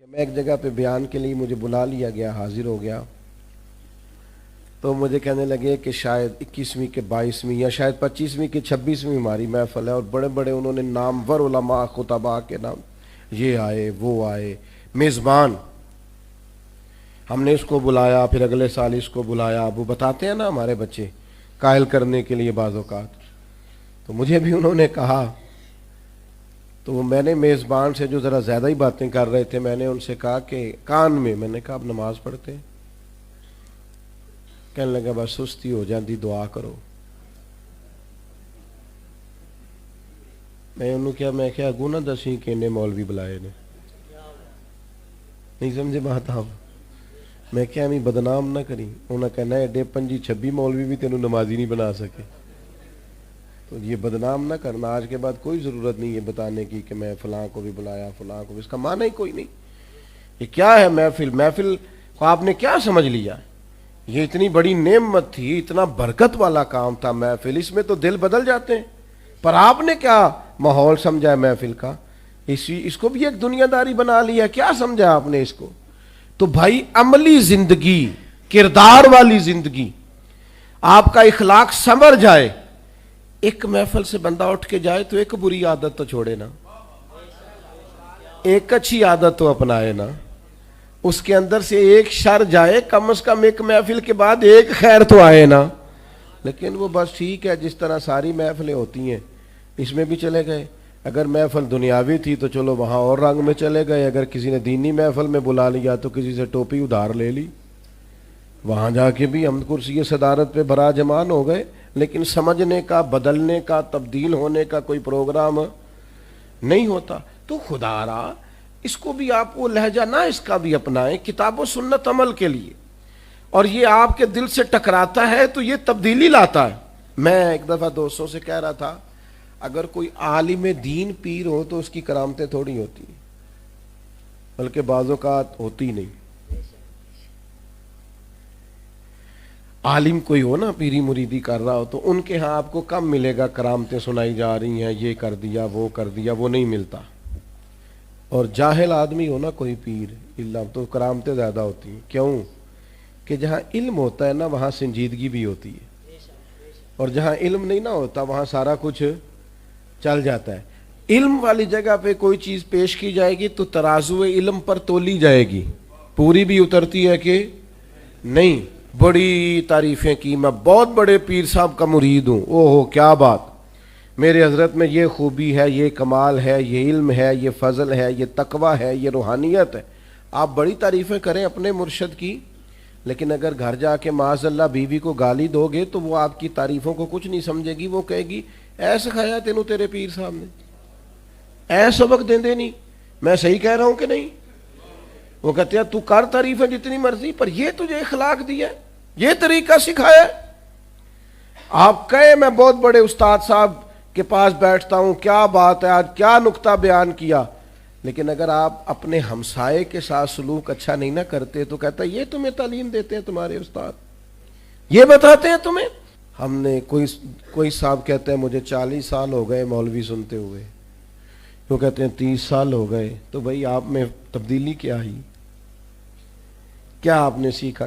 میں ایک جگہ پہ بیان کے لیے مجھے بلا لیا گیا، حاضر ہو گیا، تو مجھے کہنے لگے کہ شاید 21ویں کے 22ویں یا شاید 25ویں کے 26ویں ہماری محفل ہے، اور بڑے بڑے انہوں نے نامور علماء خطباء کے نام یہ آئے وہ آئے، میزبان ہم نے اس کو بلایا، پھر اگلے سال اس کو بلایا، وہ بتاتے ہیں نا ہمارے بچے قائل کرنے کے لیے بعض اوقات، تو مجھے بھی انہوں نے کہا، تو میں نے میزبان سے جو ذرا زیادہ ہی باتیں کر رہے تھے، میں نے ان سے کہا کہ کان میں نے کہا اب نماز پڑھتے ہیں، کہنے لگا بس سستی ہو جاتی، دعا کرو۔ میں انہوں کیا میں کیا اگوں نہ دسی کہ انہیں مولوی بلائے نے، نہیں سمجھے بات آپ، میں کیا ہمیں بدنام نہ کری، انہوں نے کہنا ایڈے 25-26 مولوی بھی تینوں نمازی نہیں بنا سکے، تو یہ بدنام نہ کرنا، آج کے بعد کوئی ضرورت نہیں ہے بتانے کی کہ میں فلاں کو بھی بلایا فلاں کو بھی، اس کا معنی ہی کوئی نہیں۔ یہ کیا ہے محفل کو آپ نے کیا سمجھ لیا؟ یہ اتنی بڑی نعمت تھی، اتنا برکت والا کام تھا محفل، اس میں تو دل بدل جاتے ہیں، پر آپ نے کیا ماحول سمجھا ہے محفل کا؟ اس کو بھی ایک دنیا داری بنا لیا، کیا سمجھا آپ نے اس کو؟ تو بھائی عملی زندگی، کردار والی زندگی، آپ کا اخلاق سنور جائے، ایک محفل سے بندہ اٹھ کے جائے تو ایک بری عادت تو چھوڑے نا، ایک اچھی عادت تو اپنائے نا، اس کے اندر سے ایک شر جائے، کم از کم ایک محفل کے بعد ایک خیر تو آئے نا۔ لیکن وہ بس ٹھیک ہے، جس طرح ساری محفلیں ہوتی ہیں اس میں بھی چلے گئے، اگر محفل دنیاوی تھی تو چلو وہاں اور رنگ میں چلے گئے، اگر کسی نے دینی محفل میں بلا لیا تو کسی سے ٹوپی ادھار لے لی، وہاں جا کے بھی ہم کرسی صدارت پہ بھرا جمان ہو گئے، لیکن سمجھنے کا، بدلنے کا، تبدیل ہونے کا کوئی پروگرام نہیں ہوتا۔ تو خدا را اس کو بھی آپ وہ لہجہ نہ اس کا بھی اپنائیں کتاب و سنت عمل کے لیے، اور یہ آپ کے دل سے ٹکراتا ہے تو یہ تبدیلی لاتا ہے۔ میں ایک دفعہ دوستوں سے کہہ رہا تھا، اگر کوئی عالم دین پیر ہو تو اس کی کرامتیں تھوڑی ہوتی ہیں، بلکہ بعض اوقات ہوتی نہیں۔ عالم کوئی ہو نا، پیری مریدی کر رہا ہو، تو ان کے ہاں آپ کو کم ملے گا کرامتیں سنائی جا رہی ہیں، یہ کر دیا وہ کر دیا، وہ نہیں ملتا۔ اور جاہل آدمی ہو نا کوئی پیر اللہ، تو کرامتیں زیادہ ہوتی ہیں۔ کیوں؟ کہ جہاں علم ہوتا ہے نا وہاں سنجیدگی بھی ہوتی ہے، اور جہاں علم نہیں نہ ہوتا وہاں سارا کچھ چل جاتا ہے۔ علم والی جگہ پہ کوئی چیز پیش کی جائے گی تو ترازو علم پر تولی جائے گی، پوری بھی اترتی ہے کہ نہیں۔ بڑی تعریفیں کی، میں بہت بڑے پیر صاحب کا مرید ہوں، اوہو کیا بات، میرے حضرت میں یہ خوبی ہے، یہ کمال ہے، یہ علم ہے، یہ فضل ہے، یہ تقوی ہے، یہ روحانیت ہے۔ آپ بڑی تعریفیں کریں اپنے مرشد کی، لیکن اگر گھر جا کے معاذ اللہ بیوی کو گالی دو گے تو وہ آپ کی تعریفوں کو کچھ نہیں سمجھے گی، وہ کہے گی اے سکھایا تینوں تیرے پیر صاحب نے، اے سبق دیں نہیں، میں صحیح کہہ رہا ہوں کہ نہیں؟ وہ کہتے ہیں تو کر تعریفیں جتنی مرضی، پر یہ تجھے اخلاق دیا ہے، یہ طریقہ سکھایا ہے۔ آپ کہے میں بہت بڑے استاد صاحب کے پاس بیٹھتا ہوں، کیا بات ہے آج کیا نکتہ بیان کیا، لیکن اگر آپ اپنے ہمسائے کے ساتھ سلوک اچھا نہیں نہ کرتے تو کہتا ہے یہ تمہیں تعلیم دیتے ہیں تمہارے استاد، یہ بتاتے ہیں تمہیں۔ ہم نے کوئی صاحب کہتے ہیں مجھے 40 سال ہو گئے مولوی سنتے ہوئے، وہ کہتے ہیں 30 سال ہو گئے، تو بھئی آپ میں تبدیلی کیا آئی؟ کیا آپ نے سیکھا؟